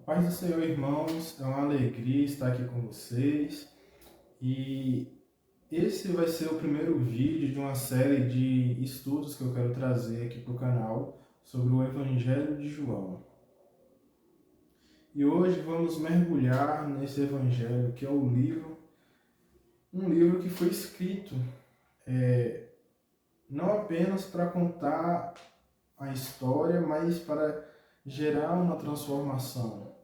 Paz do Senhor, irmãos, é uma alegria estar aqui com vocês e esse vai ser o primeiro vídeo de uma série de estudos que eu quero trazer aqui para o canal sobre o Evangelho de João. E hoje vamos mergulhar nesse Evangelho, que é um livro que foi escrito não apenas para contar a história, mas para gerar uma transformação.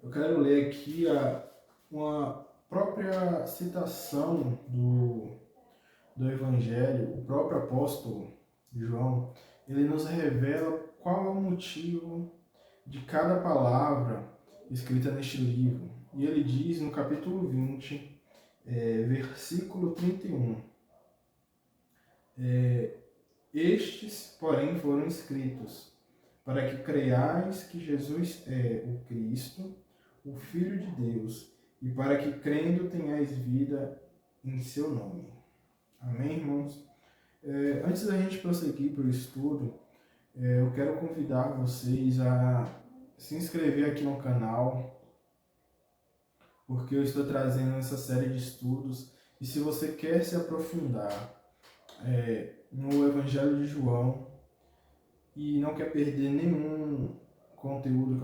Eu quero ler aqui uma própria citação do Evangelho, o próprio apóstolo João. Ele nos revela qual é o motivo de cada palavra escrita neste livro. E ele diz no capítulo 20, versículo 31, estes, porém, foram escritos para que creiais que Jesus é o Cristo, o Filho de Deus, e para que crendo tenhais vida em seu nome. Amém, irmãos? Antes da gente prosseguir para o estudo, eu quero convidar vocês a se inscrever aqui no canal, porque eu estou trazendo essa série de estudos, e se você quer se aprofundar no Evangelho de João e não quer perder nenhum conteúdo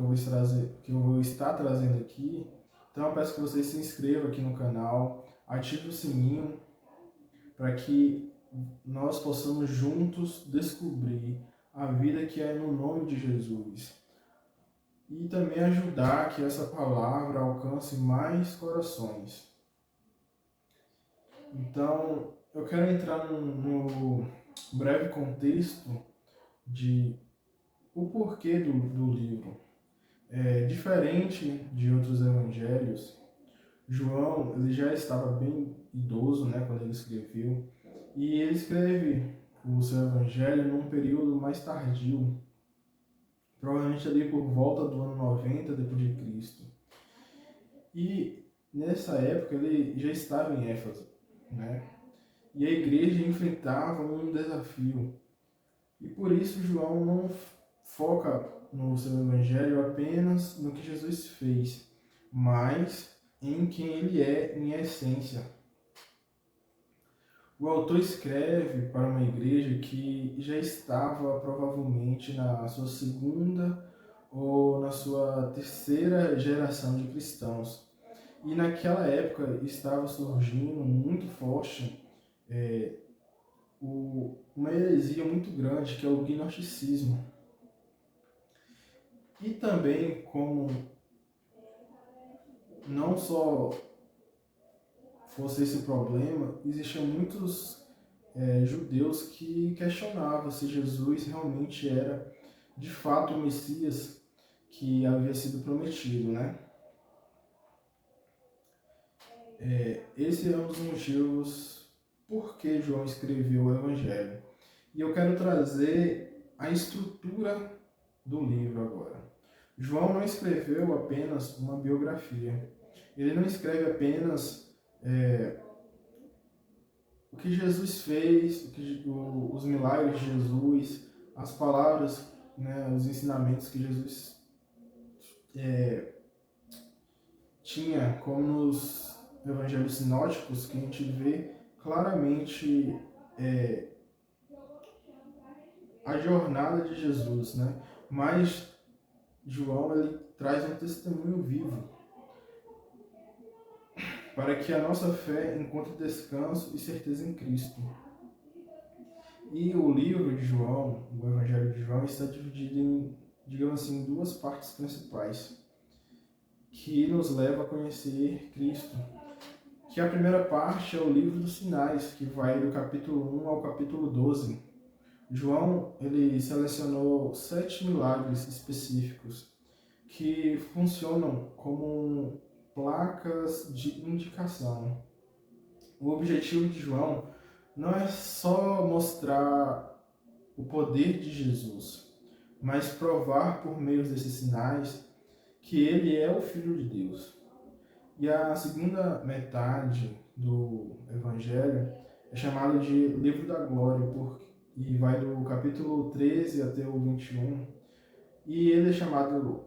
que eu vou estar trazendo aqui, então eu peço que você se inscreva aqui no canal, ative o sininho para que nós possamos juntos descobrir a vida que é no nome de Jesus e também ajudar que essa palavra alcance mais corações. Então, eu quero entrar no breve contexto de o porquê do livro. Diferente de outros evangelhos, João ele já estava bem idoso, né, quando ele escreveu, e ele escreve o seu evangelho num período mais tardio, provavelmente ali por volta do ano 90 depois de Cristo. E nessa época ele já estava em Éfeso, né? E a igreja enfrentava um desafio. E por isso João não foca no seu evangelho apenas no que Jesus fez, mas em quem ele é em essência. O autor escreve para uma igreja que já estava provavelmente na sua segunda ou na sua terceira geração de cristãos. E naquela época estava surgindo muito forte uma heresia muito grande, que é o gnosticismo. E também, como não só fosse esse problema, existiam muitos judeus que questionavam se Jesus realmente era de fato o Messias que havia sido prometido, né? Esse é um dos motivos por que João escreveu o Evangelho. E eu quero trazer a estrutura do livro agora. João não escreveu apenas uma biografia. Ele não escreve apenas o que Jesus fez, os milagres de Jesus, as palavras, né, os ensinamentos que Jesus tinha, como nos evangelhos sinóticos, que a gente vê claramente a jornada de Jesus, né? Mas João ele traz um testemunho vivo para que a nossa fé encontre descanso e certeza em Cristo. E o livro de João, o Evangelho de João, está dividido em, digamos assim, duas partes principais, que nos leva a conhecer Cristo. Que a primeira parte é o livro dos sinais, que vai do capítulo 1 ao capítulo 12. João ele selecionou 7 milagres específicos que funcionam como placas de indicação. O objetivo de João não é só mostrar o poder de Jesus, mas provar por meio desses sinais que ele é o Filho de Deus. E a segunda metade do Evangelho é chamado de Livro da Glória, e vai do capítulo 13 até o 21, e ele é chamado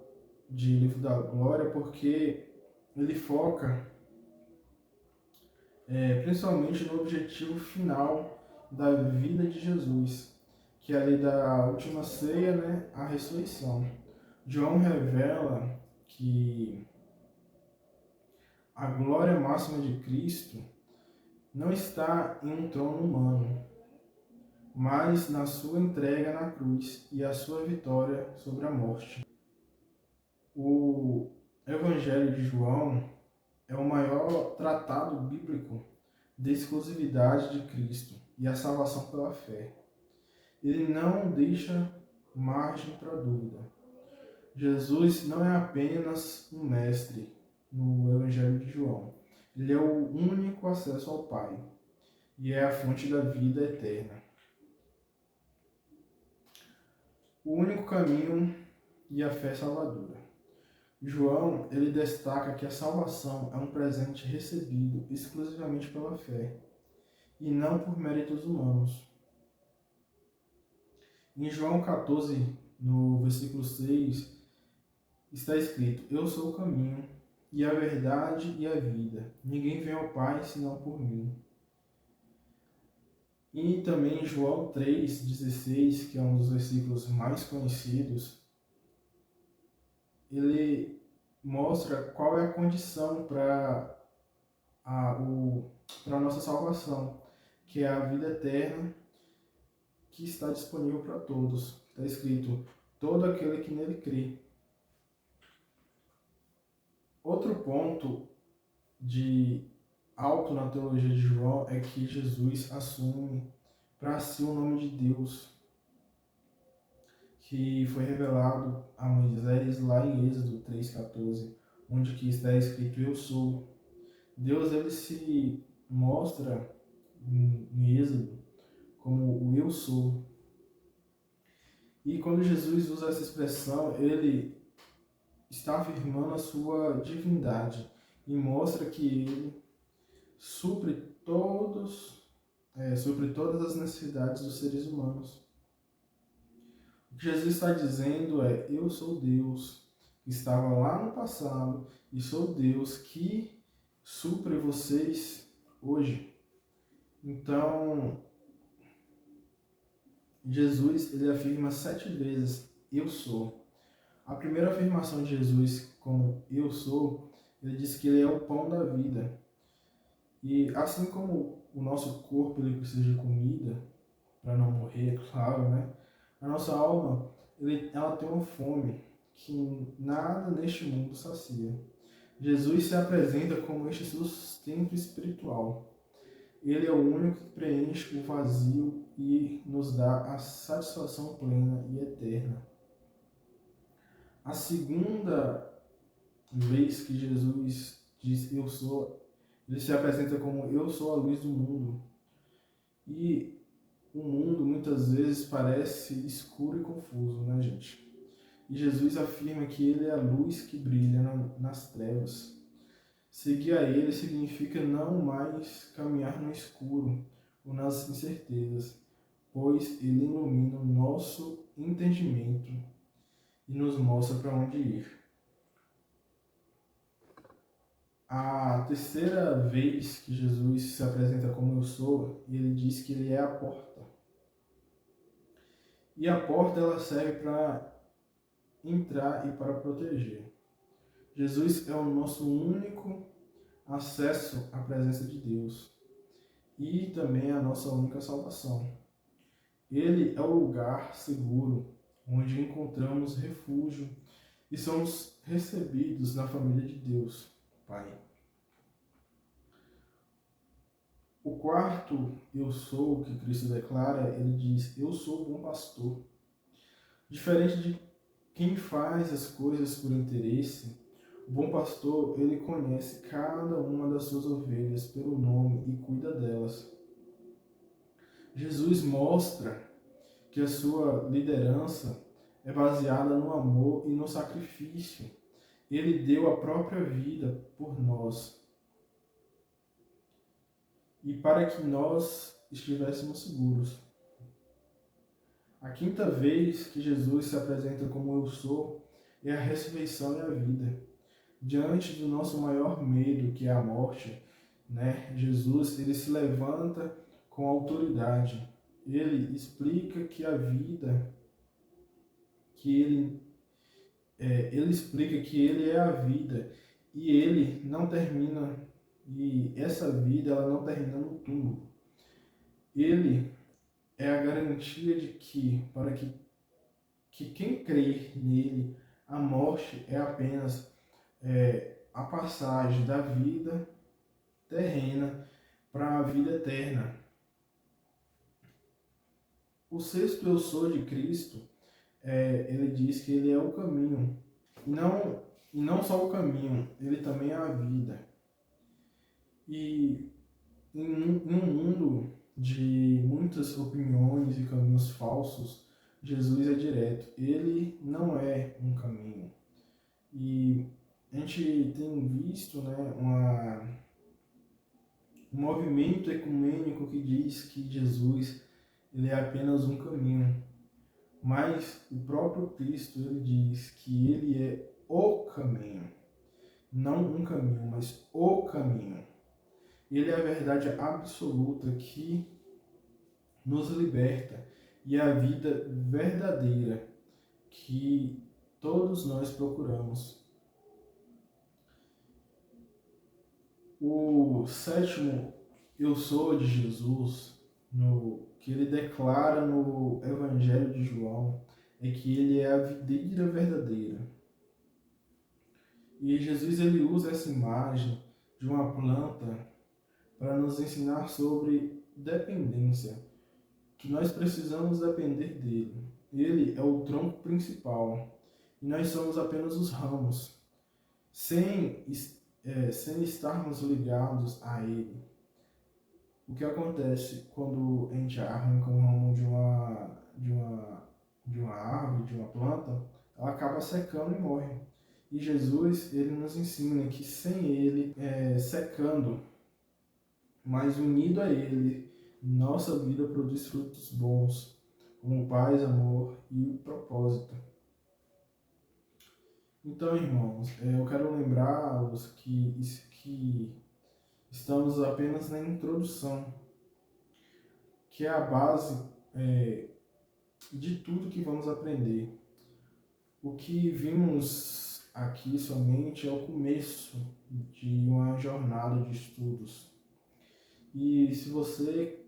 de Livro da Glória, porque ele foca principalmente no objetivo final da vida de Jesus, que é ali da última ceia, né, a ressurreição. João revela que a glória máxima de Cristo não está em um trono humano, mas na sua entrega na cruz e a sua vitória sobre a morte. O Evangelho de João é o maior tratado bíblico de exclusividade de Cristo e a salvação pela fé. Ele não deixa margem para dúvida. Jesus não é apenas um mestre no Evangelho de João. Ele é o único acesso ao Pai e é a fonte da vida eterna. O único caminho e a fé salvadora. João, ele destaca que a salvação é um presente recebido exclusivamente pela fé e não por méritos humanos. Em João 14, no versículo 6, está escrito: Eu sou o caminho, e a verdade e a vida. Ninguém vem ao Pai senão por mim. E também em João 3,16, que é um dos versículos mais conhecidos, ele mostra qual é a condição para a nossa salvação, que é a vida eterna, que está disponível para todos. Está escrito: todo aquele que nele crê. Outro ponto de alto na teologia de João é que Jesus assume para si o nome de Deus, que foi revelado a Moisés lá em Êxodo 3,14, onde que está escrito: Eu sou. Deus, ele se mostra em Êxodo como o Eu sou. E quando Jesus usa essa expressão, ele está afirmando a sua divindade e mostra que ele supre todas as necessidades dos seres humanos. O que Jesus está dizendo é: eu sou Deus que estava lá no passado e sou Deus que supre vocês hoje. Então, Jesus, ele afirma 7 vezes: eu sou. A primeira afirmação de Jesus como eu sou, ele diz que ele é o pão da vida. E assim como o nosso corpo ele precisa de comida para não morrer, é claro, né? A nossa alma, ela tem uma fome que nada neste mundo sacia. Jesus se apresenta como este sustento espiritual. Ele é o único que preenche o vazio e nos dá a satisfação plena e eterna. A segunda vez que Jesus diz eu sou, ele se apresenta como eu sou a luz do mundo. E o mundo muitas vezes parece escuro e confuso, né, gente? E Jesus afirma que ele é a luz que brilha nas trevas. Seguir a ele significa não mais caminhar no escuro ou nas incertezas, pois ele ilumina o nosso entendimento e nos mostra para onde ir. A terceira vez que Jesus se apresenta como eu sou, ele diz que ele é a porta. E a porta ela serve para entrar e para proteger. Jesus é o nosso único acesso à presença de Deus e também a nossa única salvação. Ele é o lugar seguro onde encontramos refúgio e somos recebidos na família de Deus, Pai. O quarto eu sou que Cristo declara, ele diz: eu sou o bom pastor. Diferente de quem faz as coisas por interesse, o bom pastor, ele conhece cada uma das suas ovelhas pelo nome e cuida delas. Jesus mostra que a sua liderança é baseada no amor e no sacrifício. Ele deu a própria vida por nós. E para que nós estivéssemos seguros. A quinta vez que Jesus se apresenta como eu sou, é a ressurreição e a vida. Diante do nosso maior medo, que é a morte, né, Jesus ele se levanta com autoridade. Ele explica que a vida, que ele explica que ele é a vida e ele não termina, e essa vida ela não termina no túmulo. Ele é a garantia de que, para que quem crê nele, a morte é apenas a passagem da vida terrena para a vida eterna. O sexto eu sou de Cristo, ele diz que ele é o caminho. E não só o caminho, ele também é a vida. E em um mundo de muitas opiniões e caminhos falsos, Jesus é direto. Ele não é um caminho. E a gente tem visto, né, um movimento ecumênico que diz que Jesus ele é apenas um caminho. Mas o próprio Cristo ele diz que ele é o caminho. Não um caminho, mas o caminho. Ele é a verdade absoluta que nos liberta e é a vida verdadeira que todos nós procuramos. O sétimo eu sou de Jesus, que ele declara no Evangelho de João, é que ele é a videira verdadeira. E Jesus ele usa essa imagem de uma planta para nos ensinar sobre dependência, que nós precisamos depender dele. Ele é o tronco principal e nós somos apenas os ramos, sem estarmos ligados a ele. O que acontece quando a gente arranca um ramo de uma árvore, de uma planta, ela acaba secando e morre. E Jesus, ele nos ensina que sem ele, secando, mas unido a ele, nossa vida produz frutos bons, como paz, amor e propósito. Então, irmãos, eu quero lembrá-los que estamos apenas na introdução, que é a base de tudo que vamos aprender. O que vimos aqui somente é o começo de uma jornada de estudos. E se você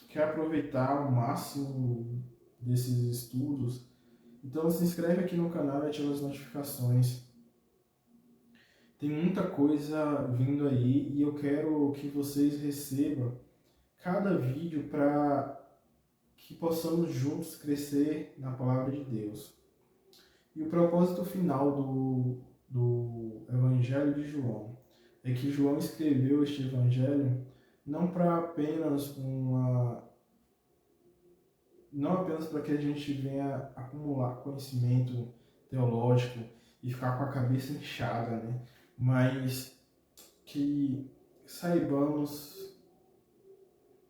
quer aproveitar o máximo desses estudos, então se inscreve aqui no canal e ativa as notificações. Tem muita coisa vindo aí e eu quero que vocês recebam cada vídeo para que possamos juntos crescer na palavra de Deus. E o propósito final do Evangelho de João é que João escreveu este Evangelho não apenas para que a gente venha acumular conhecimento teológico e ficar com a cabeça inchada, né? Mas que saibamos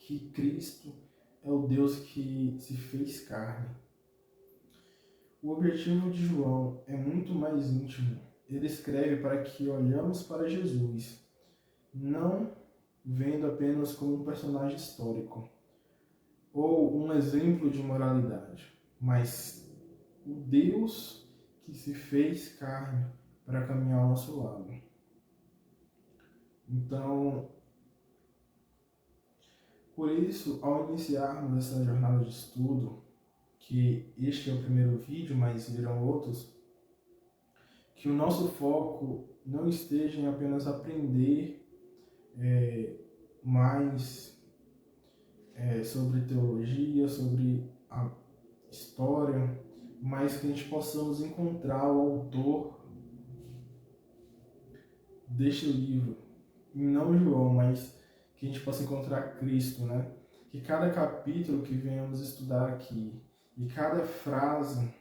que Cristo é o Deus que se fez carne. O objetivo de João é muito mais íntimo. Ele escreve para que olhamos para Jesus, não vendo apenas como um personagem histórico ou um exemplo de moralidade, mas o Deus que se fez carne para caminhar ao nosso lado. Então, por isso, ao iniciarmos essa jornada de estudo, que este é o primeiro vídeo, mas virão outros, que o nosso foco não esteja em apenas aprender mais sobre teologia, sobre a história, mas que a gente possamos encontrar o autor deste livro, e não João, mas que a gente possa encontrar Cristo, né? Que cada capítulo que venhamos estudar aqui e cada frase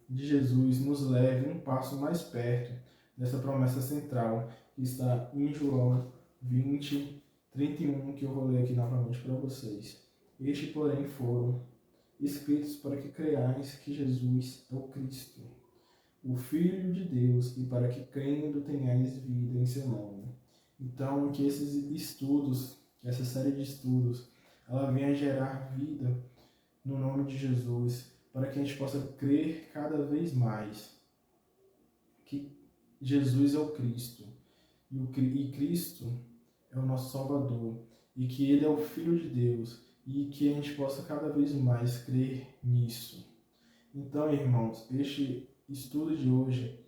de Jesus nos leve um passo mais perto dessa promessa central que está em João 20, 31, que eu vou ler aqui novamente para vocês. Este, porém, foram escritos para que creiais que Jesus é o Cristo, o Filho de Deus, e para que crendo tenhais vida em seu nome. Então, que esses estudos, essa série de estudos, ela venha gerar vida no nome de Jesus, para que a gente possa crer cada vez mais que Jesus é o Cristo, e Cristo é o nosso Salvador, e que Ele é o Filho de Deus, e que a gente possa cada vez mais crer nisso. Então, irmãos, este estudo de hoje,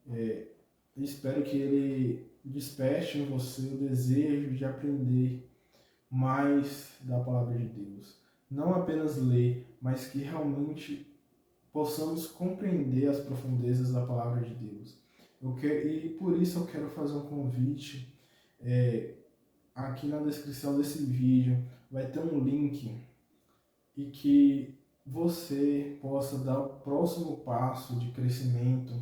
eu espero que ele desperte em você o desejo de aprender mais da Palavra de Deus. Não apenas ler, mas que realmente possamos compreender as profundezas da Palavra de Deus. E por isso eu quero fazer um convite. Aqui na descrição desse vídeo vai ter um link e que você possa dar o próximo passo de crescimento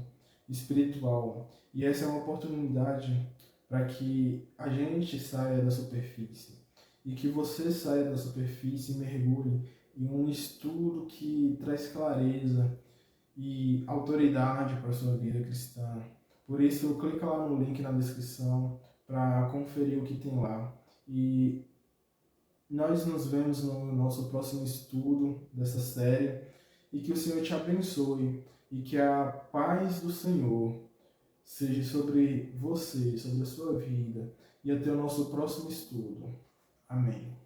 espiritual. E essa é uma oportunidade para que a gente saia da superfície e que você saia da superfície e mergulhe em um estudo que traz clareza e autoridade para a sua vida cristã. Por isso, clica lá no link na descrição para conferir o que tem lá. E nós nos vemos no nosso próximo estudo dessa série, e que o Senhor te abençoe e que a paz do Senhor seja sobre você, sobre a sua vida, e até o nosso próximo estudo. Amém.